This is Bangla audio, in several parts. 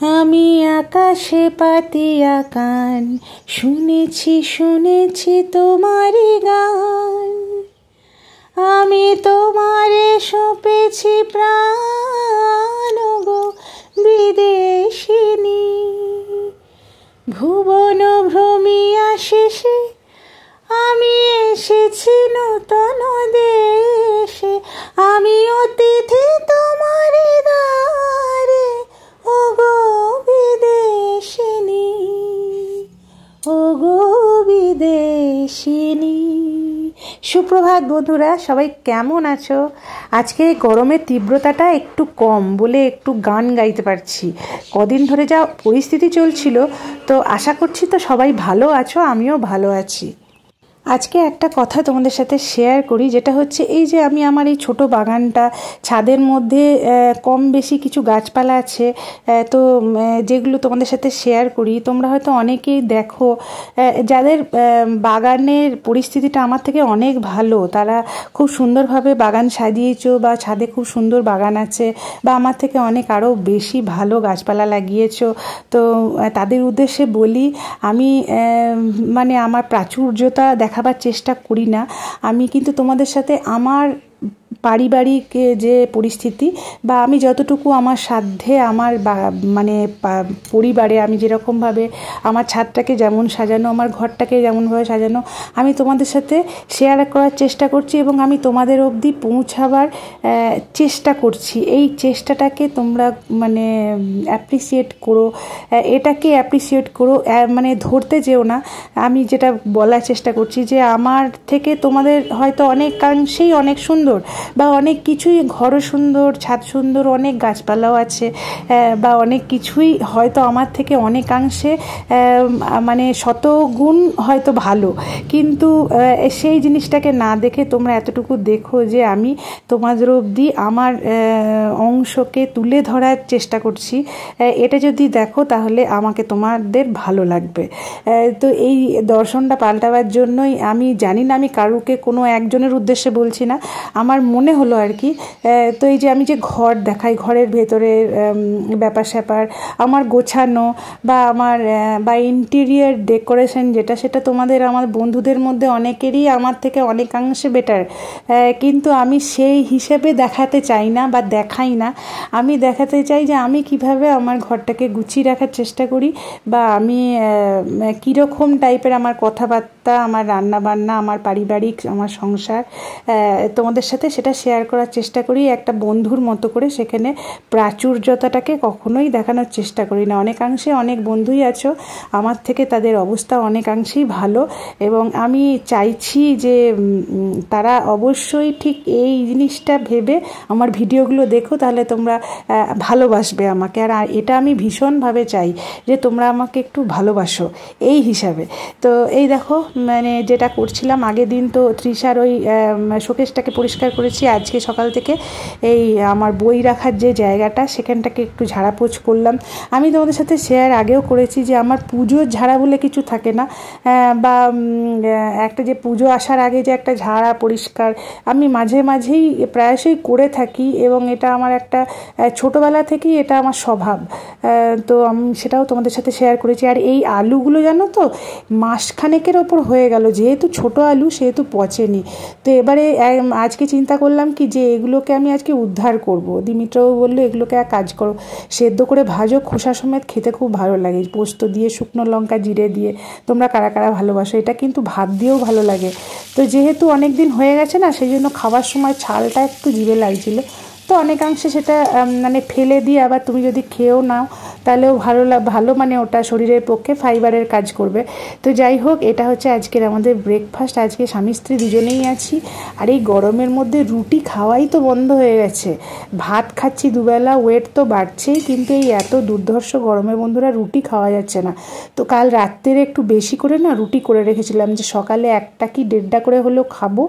আমি আকাশে পাতিয়া কান, শুনেছি শুনেছি তোমারই গান। আমি তোমারে সঁপেছি প্রাণ গো বিদেশিনী। ভুবন ভ্রমিয়া শেষে আমি এসেছি নূতন দেশে। আমি অতিথি তোমারই দ্বারে ও গো বিদেশিনী, ও গো বিদেশিনী। সুপ্রভাত বন্ধুরা, সবাই কেমন আছো? আজকে গরমের তীব্রতাটা একটু কম বলে একটু গান গাইতে পারছি। কদিন ধরে যা পরিস্থিতি চলছিল, তো আশা করছি তো সবাই ভালো আছো, আমিও ভালো আছি। আজকে একটা কথা তোমাদের সাথে শেয়ার করি, যেটা হচ্ছে এই যে আমি আমার এই ছোট বাগানটা, ছাদের মধ্যে কম বেশি কিছু গাছপালা আছে, তো যেগুলো তোমাদের সাথে শেয়ার করি। তোমরা হয়তো অনেকেই দেখো যাদের বাগানের পরিস্থিতিটা আমার থেকে অনেক ভালো, তারা খুব সুন্দরভাবে বাগান সাজিয়েছো বা ছাদে খুব সুন্দর বাগান আছে, বা আমার থেকে অনেক আরও বেশি ভালো গাছপালা লাগিয়েছো। তো তাদের উদ্দেশ্যে বলি, আমি মানে আমার প্রাচুর্যতা দেখাবার চেষ্টা করি না। আমি কিন্তু তোমাদের সাথে আমার পারিবারিক যে পরিস্থিতি, বা আমি যতটুকু আমার সাধ্যে আমার মানে পরিবারে আমি যেরকমভাবে আমার ছাদটাকে যেমন সাজানো, আমার ঘরটাকে যেমনভাবে সাজানো, আমি তোমাদের সাথে শেয়ার করার চেষ্টা করছি এবং আমি তোমাদের অবধি পৌঁছাবার চেষ্টা করছি। এই চেষ্টাটাকে তোমরা মানে অ্যাপ্রিসিয়েট করো, এটাকে অ্যাপ্রিসিয়েট করো, মানে ধরতে যেও না। আমি যেটা বলার চেষ্টা করছি যে আমার থেকে তোমাদের হয়তো অনেকাংশেই অনেক সুন্দর, বা অনেক কিছুই, ঘরও সুন্দর, ছাদ সুন্দর, অনেক গাছপালাও আছে, বা অনেক কিছুই হয়তো আমার থেকে অনেকাংশে মানে শতগুণ হয়তো ভালো। কিন্তু সেই জিনিসটাকে না দেখে তোমরা এতটুকু দেখো যে আমি তোমাদের অবধি আমার অংশকে তুলে ধরার চেষ্টা করছি। এটা যদি দেখো তাহলে আমাকে তোমাদের ভালো লাগবে। তো এই দর্শনটা পাল্টাবার জন্যই, আমি জানি না আমি কারুকে কোনো একজনের উদ্দেশ্যে বলছি না, আমার মনে হলো আর কি। তো এই যে আমি যে ঘর দেখাই, ঘরের ভেতরের ব্যাপার স্যাপার আমার গোছানো, বা আমার বা ইন্টেরিয়ার ডেকোরেশন যেটা, সেটা তোমাদের আমার বন্ধুদের মধ্যে অনেকেরই আমার থেকে অনেকাংশে বেটার, কিন্তু আমি সেই হিসেবে দেখাতে চাই না বা দেখাই না। আমি দেখাতে চাই যে আমি কিভাবে আমার ঘরটাকে গুছিয়ে রাখার চেষ্টা করি, বা আমি কীরকম টাইপের আমার কথাবার্তা, আমার রান্নাবান্না, আমার পারিবারিক, আমার সংসার, তোমাদের সাথে সেটা শেয়ার করার চেষ্টা করি একটা বন্ধুর মতো করে। সেখানে প্রাচুর্যতাটাকে কখনোই দেখানোর চেষ্টা করি না। অনেকাংশে অনেক বন্ধুই আছো আমার থেকে, তাদের অবস্থা অনেকাংশেই ভালো, এবং আমি চাইছি যে তারা অবশ্যই ঠিক এই জিনিসটা ভেবে আমার ভিডিওগুলো দেখো, তাহলে তোমরা ভালোবাসবে আমাকে। আর এটা আমি ভীষণভাবে চাই যে তোমরা আমাকে একটু ভালোবাসো এই হিসাবে। তো এই দেখো, মানে যেটা করছিলাম আগের দিন, তো তৃষার ওই শোকেসটাকে পরিষ্কার করেছি আজকে সকাল থেকে। এই আমার বই রাখার যে জায়গাটা, সেখানটাকে একটু ঝাড়াপোছ করলাম। আমি তোমাদের সাথে শেয়ার আগেও করেছি যে আমার পুজোর ঝাড়া বলে কিছু থাকে না, বা একটা যে পুজো আসার আগে যে একটা ঝাড়া পরিষ্কার আমি মাঝে মাঝেই প্রায়শই করে থাকি, এবং এটা আমার একটা ছোটোবেলা থেকেই এটা আমার স্বভাব। তো আমি সেটাও তোমাদের সাথে শেয়ার করেছি। আর এই আলুগুলো জানো তো, মাসখানেকের ওপর হয়ে গেল, যেহেতু ছোটো আলু সেহেতু পচেনি। তো এবারে আজকে চিন্তা করলাম কি যে এগুলোকে আমি আজকে উদ্ধার করব। দিমিত্রও বললো এগুলোকে এক কাজ করো, সেদ্ধ করে ভাজো, খোসা সমেত, খেতে খুব ভালো লাগে, পোস্ত দিয়ে, শুকনো লঙ্কা, জিরে দিয়ে। তোমরা কারা কারা ভালোবাসো, এটা কিন্তু ভাত দিয়েও ভালো লাগে। তো যেহেতু অনেক দিন হয়ে গেছে না, সেই জন্য খাবার সময় ছালটা একটু জিভে লাগছিলো, তো অনেকাংশে সেটা মানে ফেলে দিয়ে আবার তুমি যদি খেয়েও নাও তাহলেও ভালো, মানে ওটা শরীরের পক্ষে ফাইবারের কাজ করবে। তো যাই হোক, এটা হচ্ছে আজকের আমাদের ব্রেকফাস্ট। আজকে স্বামী স্ত্রী দুজনেই আছি। আর এই গরমের মধ্যে রুটি খাওয়াই তো বন্ধ হয়ে গেছে, ভাত খাচ্ছি দুবেলা, ওয়েট তো বাড়ছেই, কিন্তু এই এত দুর্ধর্ষ গরমে বন্ধুরা রুটি খাওয়া যাচ্ছে না। তো কাল রাত্রে একটু বেশি করে না রুটি করে রেখেছিলাম, যে সকালে একটা কি দেড়টা করে হলেও খাবো,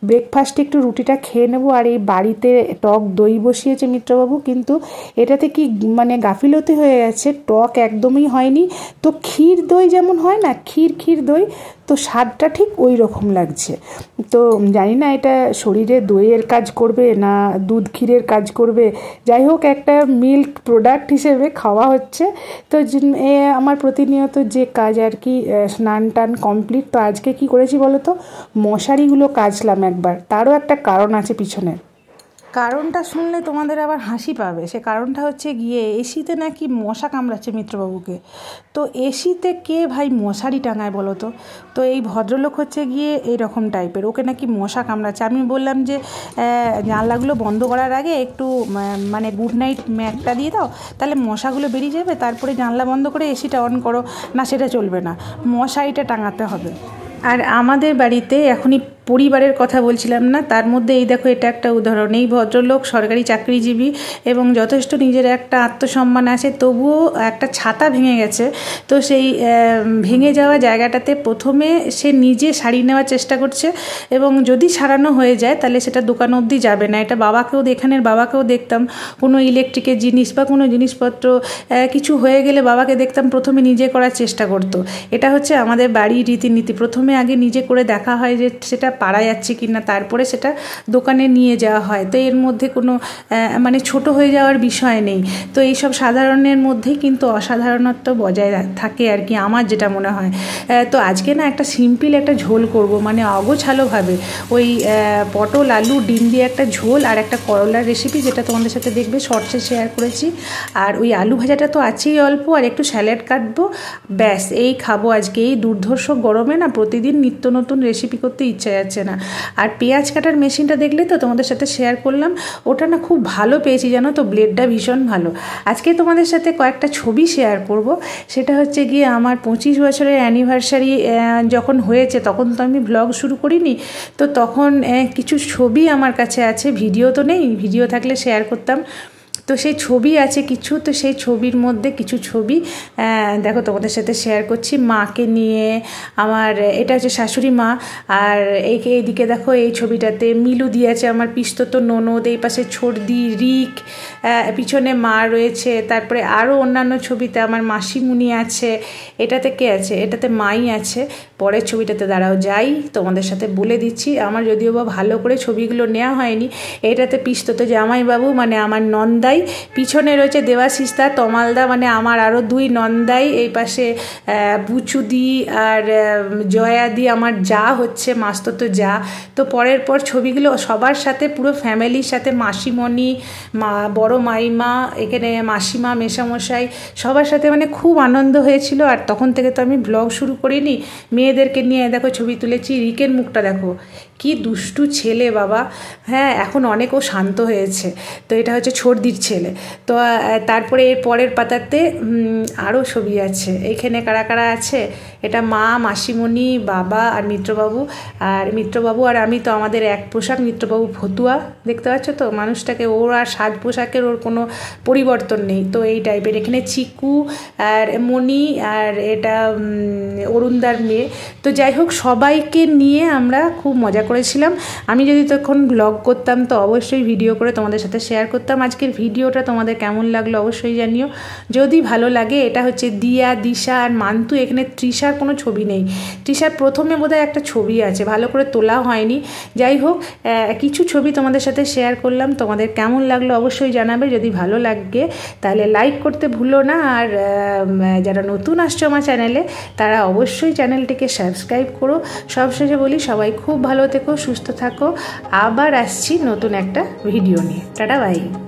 ব্রেকফাস্টে একটু রুটিটা খেয়ে নেবো। আর এই বাড়িতে টক দই বসিয়েছে মিত্রবাবু, কিন্তু এটাতে কি মানে গাফিলতি হয়ে হয়ে গেছে, টক একদমই হয়নি। তো ক্ষীর দই যেমন হয় না, ক্ষীর দই, তো স্বাদটা ঠিক ওই রকম লাগছে। তো জানি না এটা শরীরে দইয়ের কাজ করবে না দুধ ক্ষীরের কাজ করবে, যাই হোক একটা মিল্ক প্রোডাক্ট হিসেবে খাওয়া হচ্ছে। তো আমার প্রতিনিয়ত যে কাজ আর কি, স্নান টান কমপ্লিট। তো আজকে কি করেছি বলো তো, মশারিগুলো কাচলাম একবার। তারও একটা কারণ আছে পিছনে। কারণটা শুনলে তোমাদের আবার হাসি পাবে। সে কারণটা হচ্ছে গিয়ে এসিতে নাকি মশা কামড়াচ্ছে মিত্রবাবুকে। তো এসিতে কে ভাই মশারি টাঙায় বলো তো? তো এই ভদ্রলোক হচ্ছে গিয়ে এইরকম টাইপের, ওকে নাকি মশা কামড়াচ্ছে। আমি বললাম যে জানলাগুলো বন্ধ করার আগে একটু মানে গুড নাইট ম্যাটটা দিয়ে দাও, তাহলে মশাগুলো বেরিয়ে যাবে, তারপরে জানলা বন্ধ করে এসিটা অন করো। না, সেটা চলবে না, মশারিটা টাঙাতে হবে। আর আমাদের বাড়িতে এখনই পরিবারের কথা বলছিলাম না, তার মধ্যে এই দেখো এটা একটা উদাহরণ। এই ভদ্রলোক সরকারি চাকরিজীবী এবং যথেষ্ট নিজের একটা আত্মসম্মান আছে, তবুও একটা ছাতা ভেঙে গেছে। তো সেই ভেঙে যাওয়া জায়গাটাতে প্রথমে সে নিজে সারিয়ে নেওয়ার চেষ্টা করছে, এবং যদি সারানো হয়ে যায় তাহলে সেটা দোকান অবধি যাবে না। এটা বাবাকেও, এখানের বাবাকেও দেখতাম, কোনো ইলেকট্রিকের জিনিস বা কোনো জিনিসপত্র কিছু হয়ে গেলে বাবাকে দেখতাম প্রথমে নিজে করার চেষ্টা করতো। এটা হচ্ছে আমাদের বাড়ির রীতিনীতি। প্রথমে আগে নিজে করে দেখা হয় যে সেটা পারা যাচ্ছে কি না, তারপরে সেটা দোকানে নিয়ে যাওয়া হয়। তো এর মধ্যে কোনো মানে ছোট হয়ে যাওয়ার বিষয় নেই। তো এইসব সাধারণের মধ্যেই কিন্তু অসাধারণত্ব বজায় থাকে আর কি, আমার যেটা মনে হয়। তো আজকে না একটা সিম্পল একটা ঝোল করব, মানে অগোছালোভাবে ওই পটল আলু ডিম দিয়ে একটা ঝোল, আর একটা করলার রেসিপি যেটা তোমাদের সাথে দেখবে শর্টসে শেয়ার করেছি। আর ওই আলু ভাজাটা তো আছেই অল্প, আর একটু স্যালাড কাটবো, ব্যাস এই খাবো আজকে। এই দুর্ধর্ষ গরমে না প্রতিদিন নিত্য নতুন রেসিপি করতে ইচ্ছা যাচ্ছে না। আর পেঁয়াজ কাটার মেশিনটা দেখলে তো, তোমাদের সাথে শেয়ার করলাম, ওটা না খুব ভালো পেয়েছি জানো তো, ব্লেডটা ভীষণ ভালো। আজকে তোমাদের সাথে কয়েকটা ছবি শেয়ার করব। সেটা হচ্ছে গিয়ে আমার 25 বছরের অ্যানিভার্সারি যখন হয়েছে, তখন তো আমি ব্লগ শুরু করিনি। তো তখন কিছু ছবি আমার কাছে আছে, ভিডিও তো নেই, ভিডিও থাকলে শেয়ার করতাম। তো সেই ছবি আছে কিছু। তো সেই ছবির মধ্যে কিছু ছবি দেখো তোমাদের সাথে শেয়ার করছি, মাকে নিয়ে। আমার এটা হচ্ছে শাশুড়ি মা, আর এইদিকে দেখো এই ছবিটাতে মিলু দিয়ে আছে আমার পিস্তত ননদ, এই পাশে ছর্দি রিক, পিছনে মা রয়েছে। তারপরে আরও অন্যান্য ছবিতে আমার মাসিমুনি আছে। এটাতে কে আছে? এটাতে মাই আছে। পরের ছবিটাতে দাঁড়াও যাই তোমাদের সাথে বলে দিচ্ছি, আমার যদিও বা ভালো করে ছবিগুলো নেওয়া হয়নি। এটাতে পিস্তত জামাইবাবু মানে আমার নন্দাই, পিছনে রয়েছে দেবাশিসদা, তমালদা মানে আমার আরও 2 নন্দাই, এই পাশে বুচুদি আর জয়াদি আমার যা হচ্ছে মাস্তত যা। তো পরের পর ছবিগুলো সবার সাথে, পুরো ফ্যামিলির সাথে, মাসিমণি, বড় মাইমা, এখানে মাসিমা, মেশামশাই, সবার সাথে মানে খুব আনন্দ হয়েছিল। আর তখন থেকে তো আমি ব্লগ শুরু করিনি, মেয়েদেরকে নিয়ে দেখো ছবি তুলেছি। রিকের মুখটা দেখো, কি দুষ্টু ছেলে বাবা। হ্যাঁ, এখন অনেকও শান্ত হয়েছে। তো এটা হচ্ছে ছর্দির ছেলে। তো তারপরে এর পরের পাতাতে আরও ছবি আছে। এইখানে কারা কারা আছে, এটা মা, মাসিমণি, বাবা আর মিত্রবাবু। আর মিত্রবাবু আর আমি তো আমাদের এক পোশাক। মিত্রবাবু ফতুয়া, দেখতে পাচ্ছ তো মানুষটাকে, ওর আর সাজ পোশাকের ওর কোনো পরিবর্তন নেই। তো এই টাইপের। এখানে চিকু আর মণি, আর এটা অরুণদার মেয়ে। তো যাই হোক, সবাইকে নিয়ে আমরা খুব মজা করেছিলাম। আমি যদি তখন ব্লগ করতাম তো অবশ্যই ভিডিও করে তোমাদের সাথে শেয়ার করতাম। আজকের ভিডিওটা তোমাদের কেমন লাগলো অবশ্যই জানিও। যদি ভালো লাগে, এটা হচ্ছে দিয়া, দিশা আর মান্তু। এখানে তৃষার কোনো ছবি নেই। তৃষার প্রথমে বোধহয় একটা ছবি আছে, ভালো করে তোলা হয়নি। যাই হোক, কিছু ছবি তোমাদের সাথে শেয়ার করলাম। তোমাদের কেমন লাগলো অবশ্যই জানাবে। যদি ভালো লাগে তাহলে লাইক করতে ভুলো না। আর যারা নতুন আসছো আমার চ্যানেলে, তারা অবশ্যই চ্যানেলটিকে সাবস্ক্রাইব করো। সবশেষে বলি, সবাই খুব ভালো থেকো, সুস্থ থাকো। আবার আসছি নতুন একটা ভিডিও নিয়ে। Tata, by.